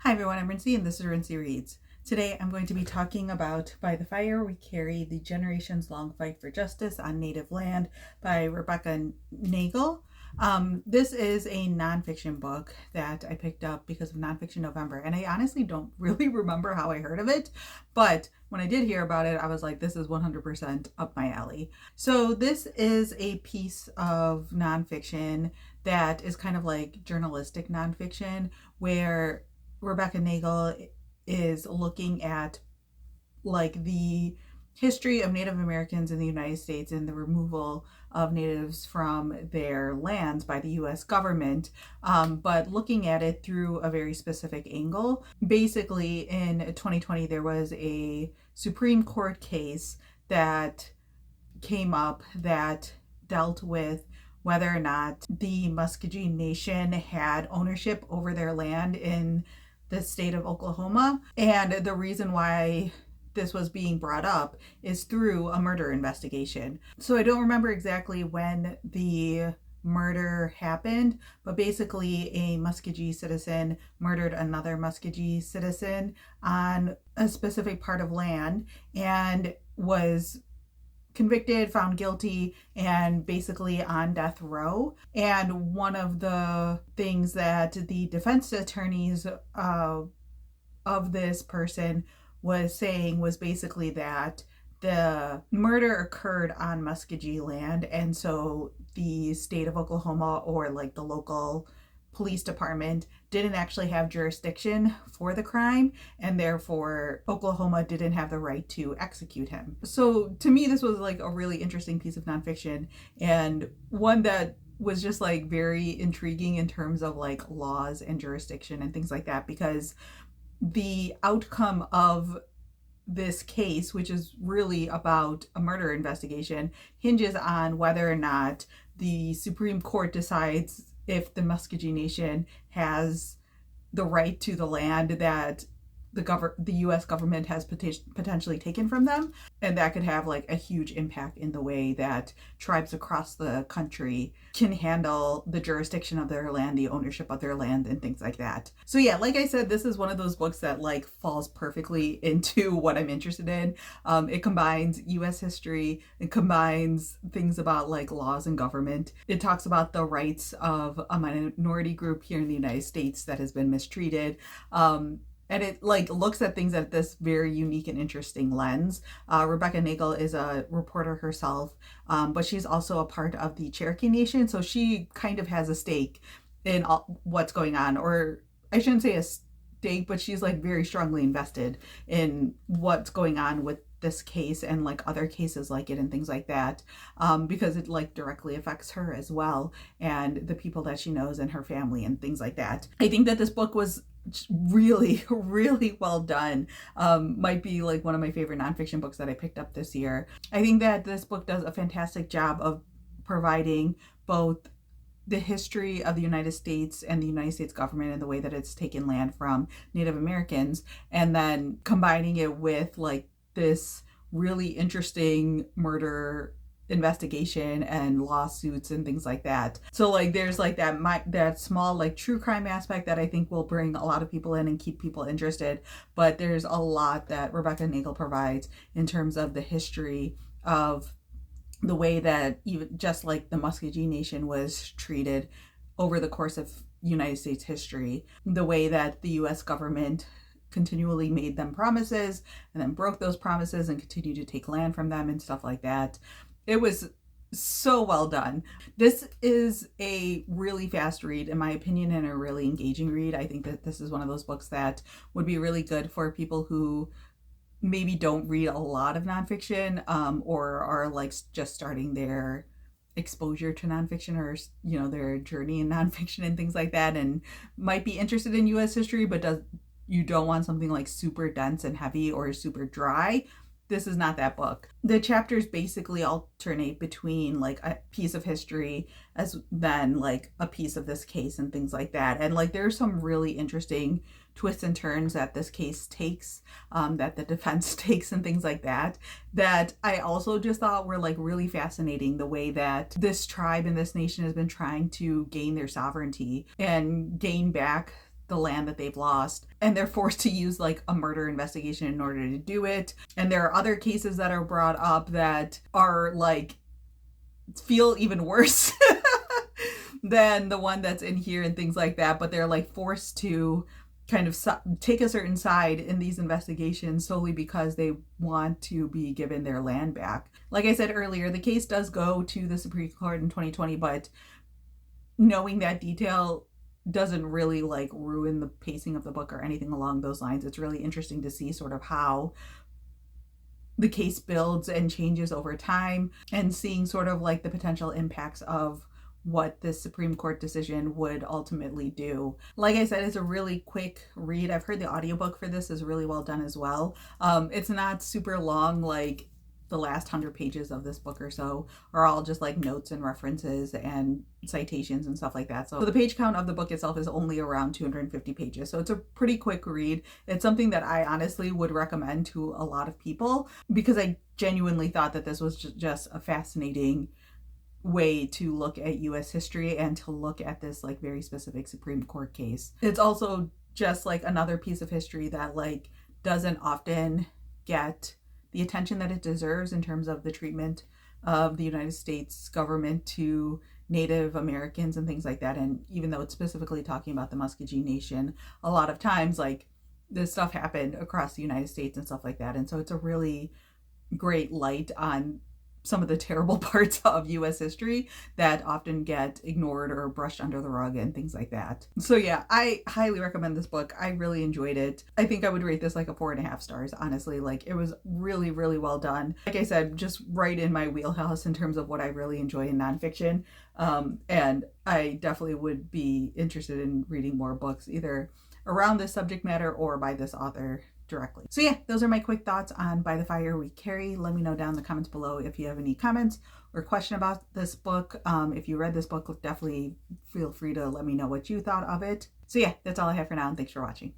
Hi everyone, I'm Rincey and this is Rincey Reads. Today I'm going to be talking about By the Fire We Carry: The Generations Long Fight for Justice on Native Land by Rebecca Nagle. This is a nonfiction book that I picked up because of Nonfiction November, and I honestly don't really remember how I heard of it, but when I did hear about it, I was like, this is 100% up my alley. So this is a piece of nonfiction that is kind of like journalistic nonfiction, where Rebecca Nagle is looking at like the history of Native Americans in the United States and the removal of natives from their lands by the US government, but looking at it through a very specific angle. Basically, in 2020, there was a Supreme Court case that came up that dealt with whether or not the Muskogee Nation had ownership over their land in the state of Oklahoma. And the reason why this was being brought up is through a murder investigation. So I don't remember exactly when the murder happened, but basically a Muskogee citizen murdered another Muskogee citizen on a specific part of land and was convicted, found guilty, and basically on death row. And one of the things that the defense attorneys of this person was saying was basically that the murder occurred on Muskogee land, and so the state of Oklahoma, or like the local police department, didn't actually have jurisdiction for the crime, and therefore Oklahoma didn't have the right to execute him. So to me, this was like a really interesting piece of nonfiction, and one that was just like very intriguing in terms of like laws and jurisdiction and things like that, because the outcome of this case, which is really about a murder investigation, hinges on whether or not the Supreme Court decides if the Muskogee Nation has the right to the land that the U.S. government has potentially taken from them. And that could have like a huge impact in the way that tribes across the country can handle the jurisdiction of their land, the ownership of their land, and things like that. So yeah, like I said, this is one of those books that like falls perfectly into what I'm interested in. It combines U.S. history, it combines things about like laws and government. It talks about the rights of a minority group here in the United States that has been mistreated. And it like looks at things at this very unique and interesting lens. Rebecca Nagle is a reporter herself, but she's also a part of the Cherokee Nation, so she kind of has a stake in what's going on, or I shouldn't say a stake, but she's like very strongly invested in what's going on with this case and like other cases like it and things like that, because it like directly affects her as well and the people that she knows and her family and things like that. I think that this book was really well done. Might be like one of my favorite nonfiction books that I picked up this year. I think that this book does a fantastic job of providing both the history of the United States and the United States government and the way that it's taken land from Native Americans, and then combining it with like this really interesting murder investigation and lawsuits and things like that. So like there's like that small like true crime aspect that I think will bring a lot of people in and keep people interested, but there's a lot that Rebecca Nagle provides in terms of the history of the way that even just like the Muskogee Nation was treated over the course of United States history, the way that the US government continually made them promises and then broke those promises and continued to take land from them and stuff like that. It was so well done. This is a really fast read, in my opinion, and a really engaging read. I think that this is one of those books that would be really good for people who maybe don't read a lot of nonfiction, or are like just starting their exposure to nonfiction, or you know, their journey in nonfiction and things like that, and might be interested in US history, but you don't want something like super dense and heavy or super dry. This is not that book. The chapters basically alternate between like a piece of history as then like a piece of this case and things like that. And like there's some really interesting twists and turns that this case takes, that the defense takes and things like that, that I also just thought were like really fascinating. The way that this tribe and this nation has been trying to gain their sovereignty and gain back the land that they've lost, and they're forced to use like a murder investigation in order to do it. And there are other cases that are brought up that are like feel even worse than the one that's in here and things like that, but they're like forced to kind of take a certain side in these investigations solely because they want to be given their land back. Like I said earlier, the case does go to the Supreme Court in 2020, but knowing that detail doesn't really like ruin the pacing of the book or anything along those lines. It's really interesting to see sort of how the case builds and changes over time, and seeing sort of like the potential impacts of what this Supreme Court decision would ultimately do. Like I said, it's a really quick read. I've heard the audiobook for this is really well done as well. It's not super long, like the last 100 pages of this book or so are all just like notes and references and citations and stuff like that. So the page count of the book itself is only around 250 pages. So it's a pretty quick read. It's something that I honestly would recommend to a lot of people because I genuinely thought that this was just a fascinating way to look at US history and to look at this like very specific Supreme Court case. It's also just like another piece of history that like doesn't often get the attention that it deserves in terms of the treatment of the United States government to Native Americans and things like that. And even though it's specifically talking about the Muskogee Nation, a lot of times like this stuff happened across the United States and stuff like that. And so it's a really great light on some of the terrible parts of US history that often get ignored or brushed under the rug and things like that. So yeah, I highly recommend this book. I really enjoyed it. I think I would rate this like a 4.5 stars, honestly. Like it was really, really well done. Like I said, just right in my wheelhouse in terms of what I really enjoy in nonfiction. And I definitely would be interested in reading more books either around this subject matter or by this author directly. So yeah, those are my quick thoughts on By the Fire We Carry. Let me know down in the comments below if you have any comments or question about this book. If you read this book, definitely feel free to let me know what you thought of it. So yeah, that's all I have for now, and thanks for watching.